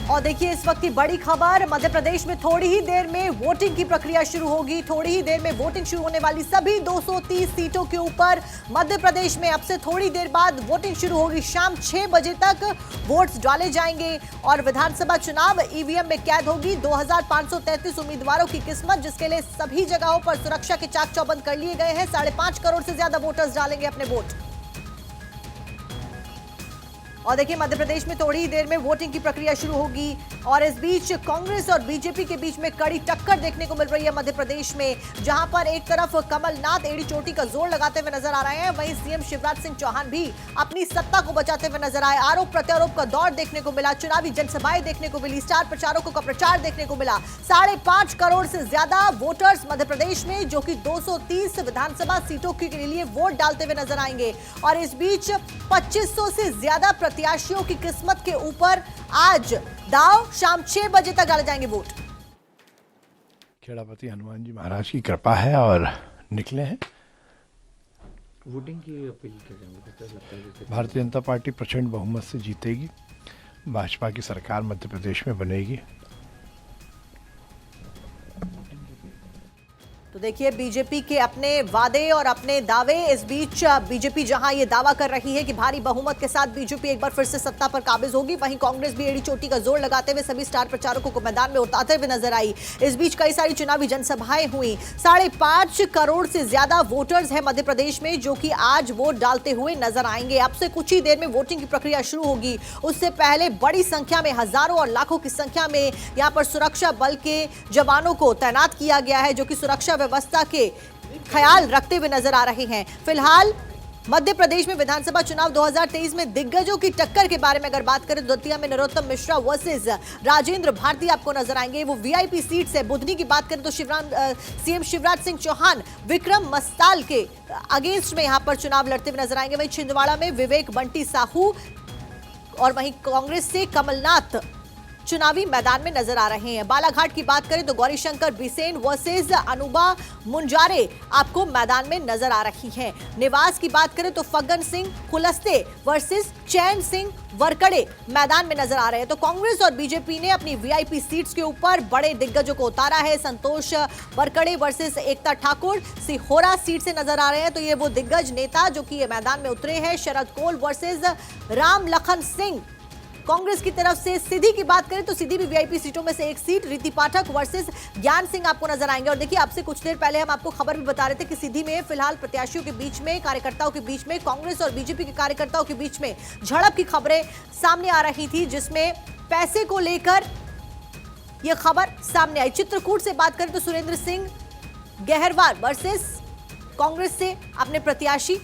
और देखिए इस वक्त की बड़ी खबर, मध्य प्रदेश में थोड़ी ही देर में वोटिंग की प्रक्रिया शुरू होगी। थोड़ी ही देर में वोटिंग शुरू होने वाली सभी 230 सीटों के ऊपर मध्य प्रदेश में अब से थोड़ी देर बाद वोटिंग शुरू होगी। शाम 6 बजे तक वोट्स डाले जाएंगे और विधानसभा चुनाव ईवीएम में कैद होगी 2533 उम्मीदवारों की किस्मत, जिसके लिए सभी जगहों पर सुरक्षा के चाक चौबंद कर लिए गए हैं। 5.5 करोड़ से ज्यादा वोटर्स डालेंगे अपने वोट। और देखिए मध्य प्रदेश में थोड़ी ही देर में वोटिंग की प्रक्रिया शुरू होगी और इस बीच कांग्रेस और बीजेपी के बीच में कड़ी टक्कर देखने को मिल रही है मध्य प्रदेश में, जहां पर एक तरफ कमलनाथ एड़ी चोटी का जोर लगाते हुए नजर आ रहे हैं, वहीं सीएम शिवराज सिंह चौहान भी अपनी सत्ता को बचाते हुए नजर आए। आरोप प्रत्यारोप का दौर देखने को मिला, चुनावी जनसभाएं देखने को मिली, स्टार प्रचारकों का प्रचार देखने को मिला। 5.5 करोड़ से ज्यादा वोटर्स मध्य प्रदेश में, जो कि 230 विधानसभा सीटों के लिए वोट डालते हुए नजर आएंगे। और इस बीच 2500 से ज्यादा प्रत्याशियों की किस्मत के ऊपर आज दांव शाम 6 बजे तक डाले जाएंगे वोट। खेड़ापति हनुमान जी महाराज की कृपा है और निकले हैं। वोटिंग की अपील करेंगे। भारतीय जनता पार्टी प्रचंड बहुमत से जीतेगी, भाजपा की सरकार मध्य प्रदेश में बनेगी। तो देखिए बीजेपी के अपने वादे और अपने दावे, इस बीच बीजेपी जहां ये दावा कर रही है कि भारी बहुमत के साथ बीजेपी एक बार फिर से सत्ता पर काबिज होगी, वहीं कांग्रेस भी एड़ी चोटी का जोर लगाते हुए सभी स्टार प्रचारकों को मैदान में उतारते हुए नजर आई। इस बीच कई सारी चुनावी जनसभाएं हुई। 5.5 करोड़ से ज्यादा वोटर्स हैं मध्य प्रदेश में, जो कि आज वोट डालते हुए नजर आएंगे। अब से कुछ ही देर में वोटिंग की प्रक्रिया शुरू होगी। उससे पहले बड़ी संख्या में, हजारों और लाखों की संख्या में यहां पर सुरक्षा बल के जवानों को तैनात किया गया है, जो कि सुरक्षा व्यवस्था के ख्याल रखते हुए नजर आ रहे हैं। फिलहाल मध्य प्रदेश में विधानसभा चुनाव 2023 में दिग्गजों की टक्कर के बारे में अगर बात करें तो दतिया में नरोत्तम मिश्रा वर्सेस राजेंद्र भारती आपको नजर आएंगे। वो वीआईपी सीट से। बुधनी की बात करें तो सीएम शिवराज सिंह चौहान विक्रम मस्ताल के अगेंस्ट में यहां पर चुनाव लड़ते हुए नजर आएंगे। वहीं छिंदवाड़ा में विवेक बंटी साहू और वहीं कांग्रेस से कमलनाथ चुनावी मैदान में नजर आ रहे हैं। बालाघाट की बात करें तो गौरीशंकर बिसेन वर्सेस अनुबा मुंजारे आपको मैदान में नजर आ रही हैं। निवास की बात करें तो फग्गन सिंह कुलस्ते वर्सेस चैन सिंह वरकड़े मैदान में नजर आ रहे हैं। तो कांग्रेस और बीजेपी ने अपनी वीआईपी सीट्स के ऊपर बड़े दिग्गजों को उतारा है। संतोष वरकड़े वर्सेस एकता ठाकुर सिहोरा सीट से नजर आ रहे हैं। तो ये वो दिग्गज नेता जो कि ये मैदान में उतरे हैं। शरद कोल वर्सेस राम लखन सिंह कांग्रेस की तरफ से। सीधी की बात करें तो सीधी भी वीआईपी सीटों में से एक सीट, रीति पाठक वर्सेस ज्ञान सिंह आपको नजर आएंगे। और देखिए आपसे कुछ देर पहले हम आपको खबर भी बता रहे थे कि सीधी में फिलहाल प्रत्याशियों के बीच में, कार्यकर्ताओं के बीच में, कांग्रेस और बीजेपी के कार्यकर्ताओं के बीच में झड़प की खबरें सामने आ रही थी, जिसमें पैसे को लेकर यह खबर सामने आई। चित्रकूट से बात करें तो सुरेंद्र सिंह गहरवार वर्सेस कांग्रेस से अपने प्रत्याशी।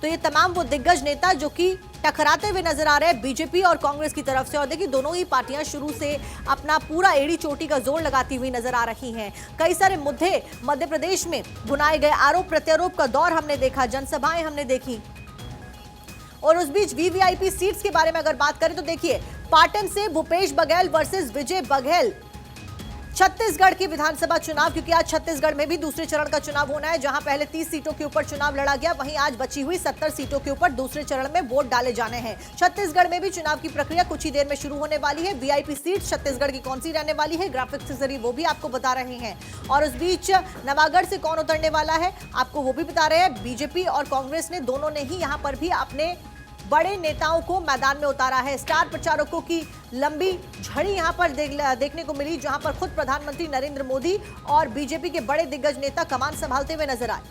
तो ये तमाम वो दिग्गज नेता जो कि टकराते हुए नजर आ रहे हैं बीजेपी और कांग्रेस की तरफ से। और देखिए दोनों ही पार्टियां शुरू से अपना पूरा एड़ी चोटी का जोर लगाती हुई नजर आ रही हैं। कई सारे मुद्दे मध्य प्रदेश में बुनाए गए, आरोप प्रत्यारोप का दौर हमने देखा, जनसभाएं हमने देखी। और उस बीच वीवीआईपी सीट्स के बारे में अगर बात करें तो देखिए पाटन से भूपेश बघेल वर्सेस विजय बघेल। छत्तीसगढ़ की विधानसभा चुनाव, क्योंकि आज छत्तीसगढ़ में भी दूसरे चरण का चुनाव होना है, जहां पहले 30 सीटों के ऊपर चुनाव लड़ा गया, वहीं आज बची हुई 70 सीटों के ऊपर दूसरे चरण में वोट डाले जाने हैं। छत्तीसगढ़ में भी चुनाव की प्रक्रिया कुछ ही देर में शुरू होने वाली है। वीआईपी सीट छत्तीसगढ़ की कौन सी रहने वाली है, ग्राफिक्स के जरिए वो भी आपको बता रहे हैं। और उस बीच नवागढ़ से कौन उतरने वाला है आपको वो भी बता रहे हैं। बीजेपी और कांग्रेस ने दोनों ने ही यहां पर भी अपने बड़े नेताओं को मैदान में उतारा है। स्टार प्रचारकों की लंबी झड़ी यहां पर देखने को मिली, जहां पर खुद प्रधानमंत्री नरेंद्र मोदी और बीजेपी के बड़े दिग्गज नेता कमान संभालते हुए नजर आए।